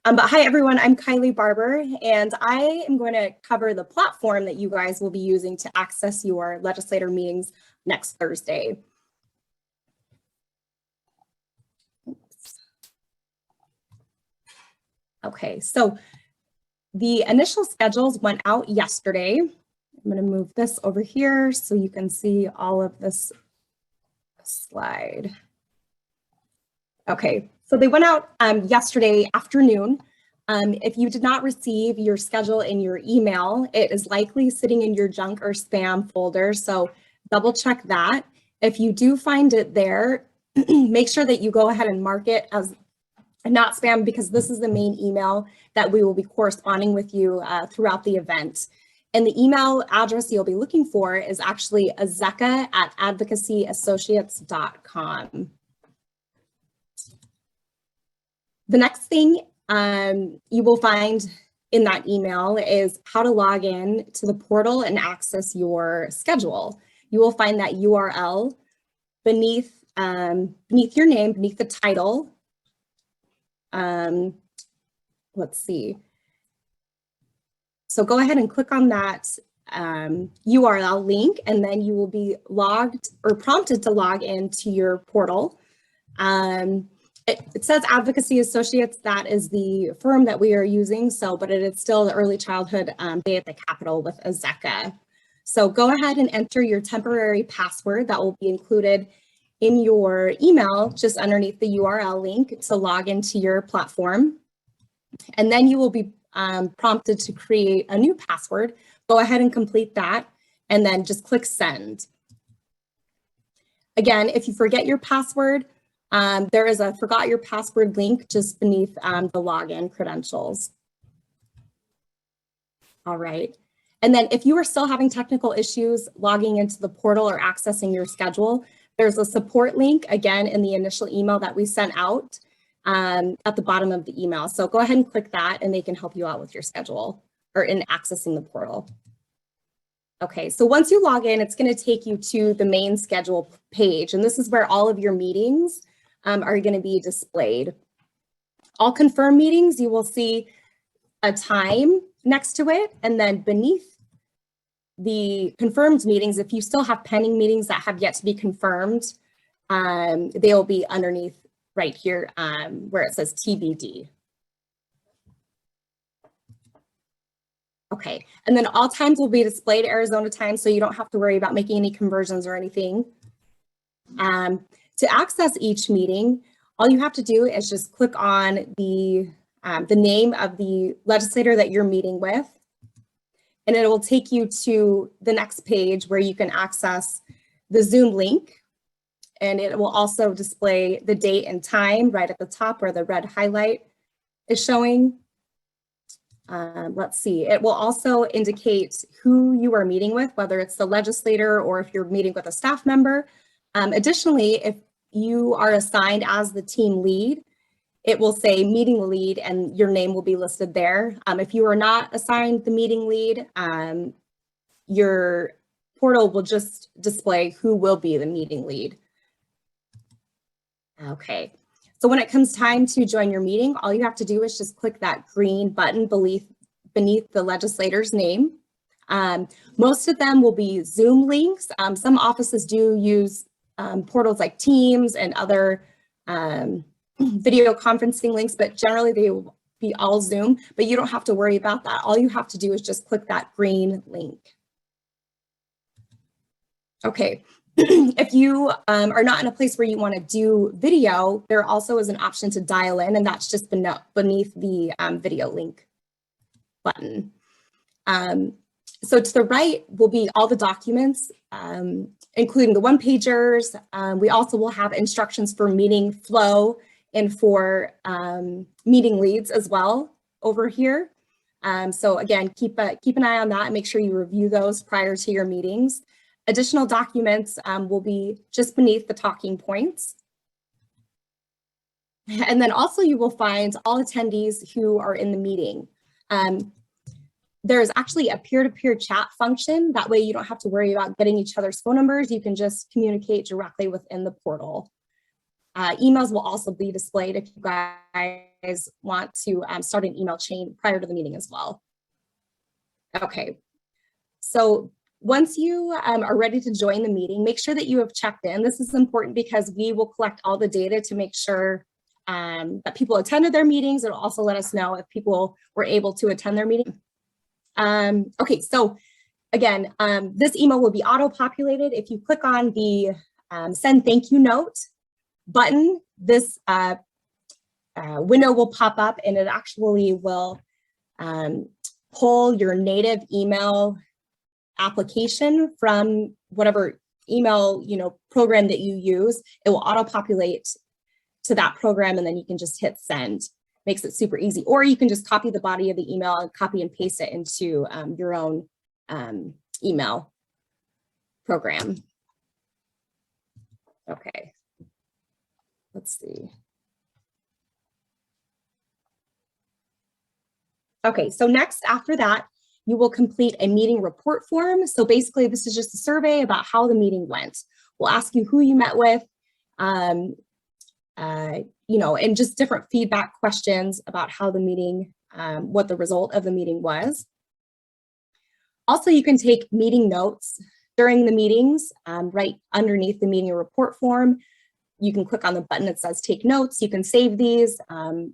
But hi, everyone. I'm Kylie Barber, and I am going to cover the platform that you guys will be using to access your legislator meetings next Thursday. Oops. Okay, so the initial schedules went out yesterday. I'm going to move this over here so you can see all of this slide. Okay, so they went out yesterday afternoon. If you did not receive your schedule in your email, it is likely sitting in your junk or spam folder, so double check that. If you do find it there, make sure that you go ahead and mark it as not spam, because this is the main email that we will be corresponding with you throughout the event. And the email address you'll be looking for is actually azeka@advocacyassociates.com. The next thing you will find in that email is how to log in to the portal and access your schedule. You will find that URL beneath your name, beneath the title. Let's see. So go ahead and click on that URL link, and then you will be logged or prompted to log into your portal. It says Advocacy Associates. That is the firm that we are using, but it is still the Early Childhood Day at the Capitol with Azeka. So go ahead and enter your temporary password that will be included in your email just underneath the URL link to log into your platform. And then you will be prompted to create a new password. Go ahead and complete that, and then just click send. Again, if you forget your password, there is a forgot your password link just beneath the login credentials. All right. And then if you are still having technical issues logging into the portal or accessing your schedule, there's a support link, again, in the initial email that we sent out at the bottom of the email. So go ahead and click that, and they can help you out with your schedule or in accessing the portal. Okay, so once you log in, it's going to take you to the main schedule page, and this is where all of your meetings are going to be displayed. All confirmed meetings, you will see a time next to it, and then beneath the confirmed meetings, if you still have pending meetings that have yet to be confirmed, they'll be underneath right here where it says TBD. Okay, and then all times will be displayed Arizona time, so you don't have to worry about making any conversions or anything. To access each meeting, all you have to do is just click on the name of the legislator that you're meeting with, and it will take you to the next page where you can access the Zoom link, and it will also display the date and time right at the top where the red highlight is showing. Let's see, it will also indicate who you are meeting with, whether it's the legislator or if you're meeting with a staff member. Additionally, if you are assigned as the team lead, it will say meeting lead and your name will be listed there. If you are not assigned the meeting lead, your portal will just display who will be the meeting lead. Okay, so when it comes time to join your meeting, all you have to do is just click that green button beneath the legislator's name. Most of them will be Zoom links. Some offices do use portals like Teams and other video conferencing links, but generally they will be all Zoom, but you don't have to worry about that. All you have to do is just click that green link. Okay. If you are not in a place where you want to do video, there also is an option to dial in, and that's just beneath the video link button. So to the right will be all the documents, including the one-pagers. We also will have instructions for meeting flow and for meeting leads as well over here. So again, keep an eye on that and make sure you review those prior to your meetings. Additional documents will be just beneath the talking points. And then also you will find all attendees who are in the meeting. There's actually a peer-to-peer chat function. That way you don't have to worry about getting each other's phone numbers. You can just communicate directly within the portal. Emails will also be displayed if you guys guys want to start an email chain prior to the meeting as well. Okay, so once you are ready to join the meeting, make sure that you have checked in. This is important because we will collect all the data to make sure that people attended their meetings. It'll also let us know if people were able to attend their meeting. Okay, so again, this email will be auto-populated. If you click on the send thank you note button, this window will pop up and it actually will pull your native email application from whatever email program that you use. It will auto-populate to that program, and then you can just hit send. Makes it super easy. Or you can just copy the body of the email and copy and paste it into your own email program. Okay, let's see. Okay, so next after that, you will complete a meeting report form. So basically, this is just a survey about how the meeting went. We'll ask you who you met with, and just different feedback questions about how the meeting, what the result of the meeting was. Also, you can take meeting notes during the meetings, right underneath the meeting report form. You can click on the button that says take notes. You can save these, and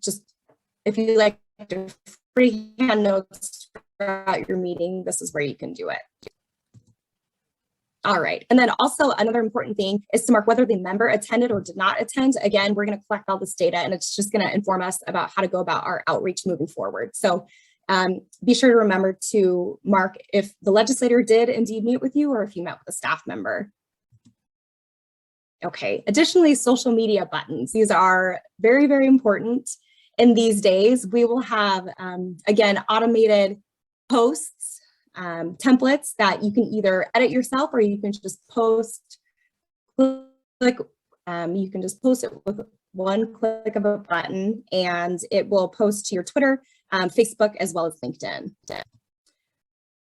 just if you like to freehand notes throughout your meeting, this is where you can do it. All right, and then also another important thing is to mark whether the member attended or did not attend. Again, we're going to collect all this data and it's just going to inform us about how to go about our outreach moving forward. So be sure to remember to mark if the legislator did indeed meet with you or if you met with a staff member. Okay, additionally, social media buttons. These are very, very important. In these days, we will have, again, automated posts, templates that you can either edit yourself or you can just post, you can just post it with one click of a button and it will post to your Twitter, Facebook, as well as LinkedIn.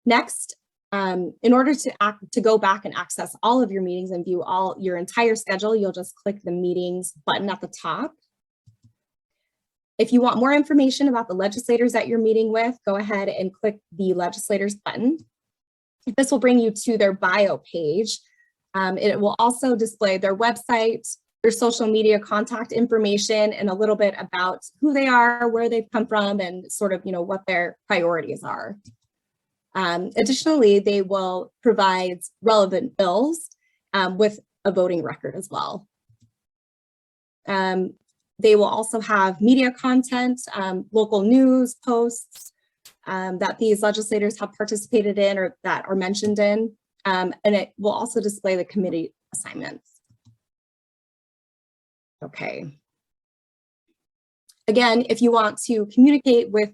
Next, in order to go back and access all of your meetings and view your entire schedule, you'll just click the meetings button at the top. If you want more information about the legislators that you're meeting with, go ahead and click the legislators button. This will bring you to their bio page. It will also display their website, their social media contact information, and a little bit about who they are, where they've come from, and sort of, what their priorities are. Additionally, they will provide relevant bills with a voting record as well. They will also have media content, local news posts that these legislators have participated in or that are mentioned in, and it will also display the committee assignments. Okay. Again, if you want to communicate with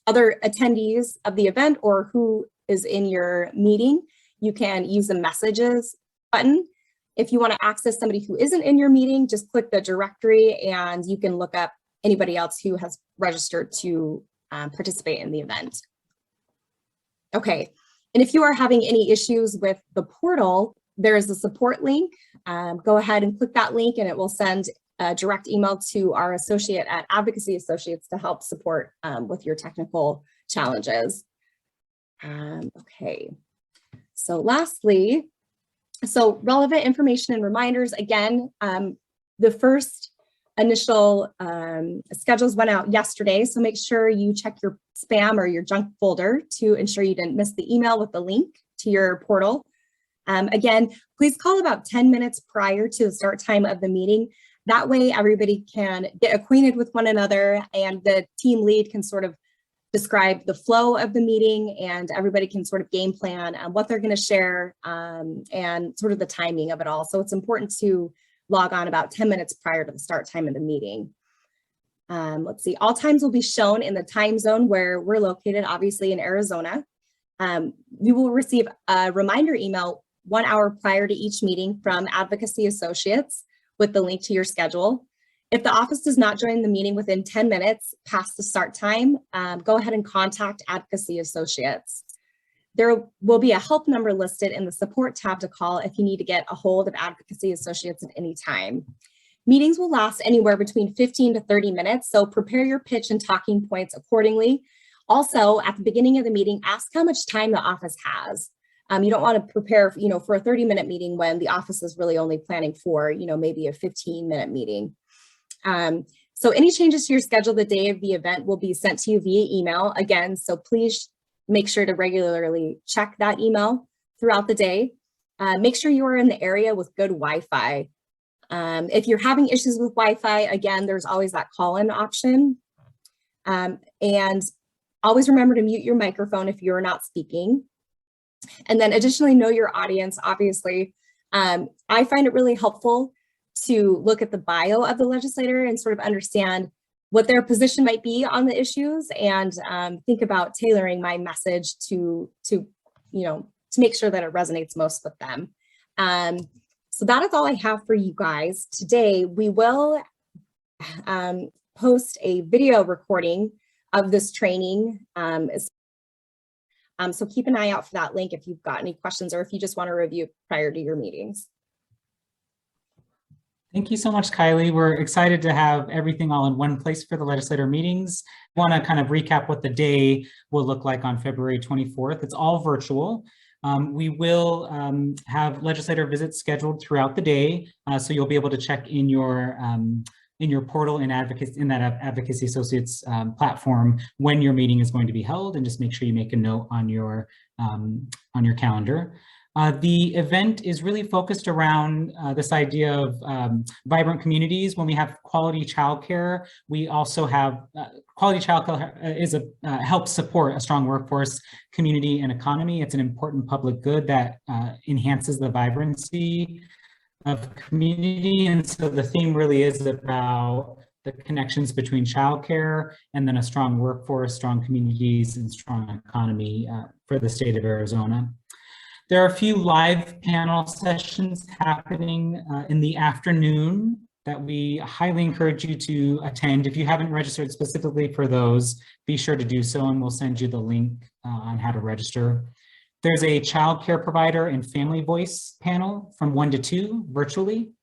other attendees of the event or who is in your meeting, you can use the messages button. If you want to access somebody who isn't in your meeting, just click the directory and you can look up anybody else who has registered to participate in the event. Okay, and if you are having any issues with the portal, there is a support link. Go ahead and click that link and it will send a direct email to our associate at Advocacy Associates to help support with your technical challenges. Okay, so lastly, relevant information and reminders. Again, the first initial schedules went out yesterday, so make sure you check your spam or your junk folder to ensure you didn't miss the email with the link to your portal. Again, please call about 10 minutes prior to the start time of the meeting. That way everybody can get acquainted with one another and the team lead can sort of describe the flow of the meeting and everybody can sort of game plan what they're going to share and sort of the timing of it all. So it's important to log on about 10 minutes prior to the start time of the meeting. Let's see, all times will be shown in the time zone where we're located, obviously in Arizona. You will receive a reminder email 1 hour prior to each meeting from Advocacy Associates with the link to your schedule. If the office does not join the meeting within 10 minutes past the start time, go ahead and contact Advocacy Associates. There will be a help number listed in the support tab to call if you need to get a hold of Advocacy Associates at any time. Meetings will last anywhere between 15 to 30 minutes, so prepare your pitch and talking points accordingly. Also, at the beginning of the meeting, ask how much time the office has. You don't want to prepare, for a 30-minute meeting when the office is really only planning for, maybe a 15-minute meeting. So any changes to your schedule the day of the event will be sent to you via email again. So please make sure to regularly check that email throughout the day. Make sure you are in the area with good Wi-Fi. If you're having issues with Wi-Fi, again, there's always that call-in option. And always remember to mute your microphone if you're not speaking. And then additionally, know your audience, obviously. I find it really helpful to look at the bio of the legislator and sort of understand what their position might be on the issues, and think about tailoring my message to make sure that it resonates most with them. So that is all I have for you guys today. We will post a video recording of this training. So keep an eye out for that link if you've got any questions or if you just want to review prior to your meetings. Thank you so much, Kylie. We're excited to have everything all in one place for the legislator meetings. I want to kind of recap what the day will look like on February 24th. It's all virtual. We will have legislator visits scheduled throughout the day, so you'll be able to check in your portal in that Advocacy Associates platform when your meeting is going to be held, and just make sure you make a note on your calendar. The event is really focused around this idea of vibrant communities. When we have quality childcare, we also have quality childcare helps support a strong workforce, community, and economy. It's an important public good that enhances the vibrancy of community. And so the theme really is about the connections between childcare and then a strong workforce, strong communities, and strong economy for the state of Arizona. There are a few live panel sessions happening in the afternoon that we highly encourage you to attend. If you haven't registered specifically for those, be sure to do so, and we'll send you the link on how to register. There's a child care provider and family voice panel from 1 to 2 virtually.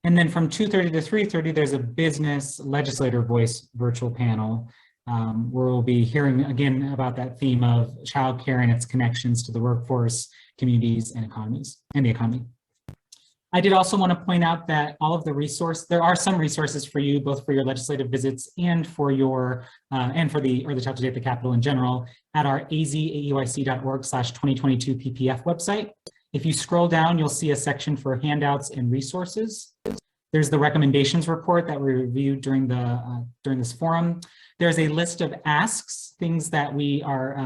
And then from 2:30 to 3:30, there's a business legislator voice virtual panel where we'll be hearing again about that theme of child care and its connections to the workforce, communities, and economies, and the economy. I did also want to point out that all of there are some resources for you, both for your legislative visits and for your, and for the Early Childhood Day at the Capitol in general, at our azauic.org/2022 PPF website. If you scroll down, you'll see a section for handouts and resources. There's the recommendations report that we reviewed during this forum. There's a list of asks, things that we are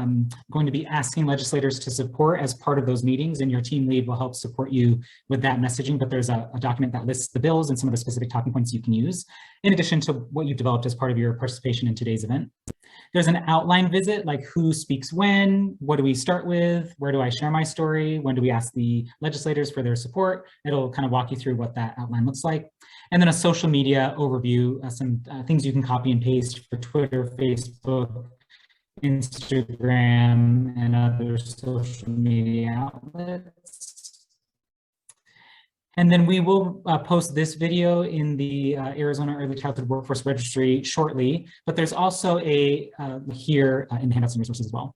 going to be asking legislators to support as part of those meetings, and your team lead will help support you with that messaging. But there's a document that lists the bills and some of the specific talking points you can use, in addition to what you've developed as part of your participation in today's event. There's an outline visit, like who speaks when, what do we start with, where do I share my story, when do we ask the legislators for their support. It'll kind of walk you through what that outline looks like. And then a social media overview, some things you can copy and paste for Twitter, Facebook, Instagram, and other social media outlets. And then we will post this video in the Arizona Early Childhood Workforce Registry shortly, but there's also a here in the handouts and resources as well.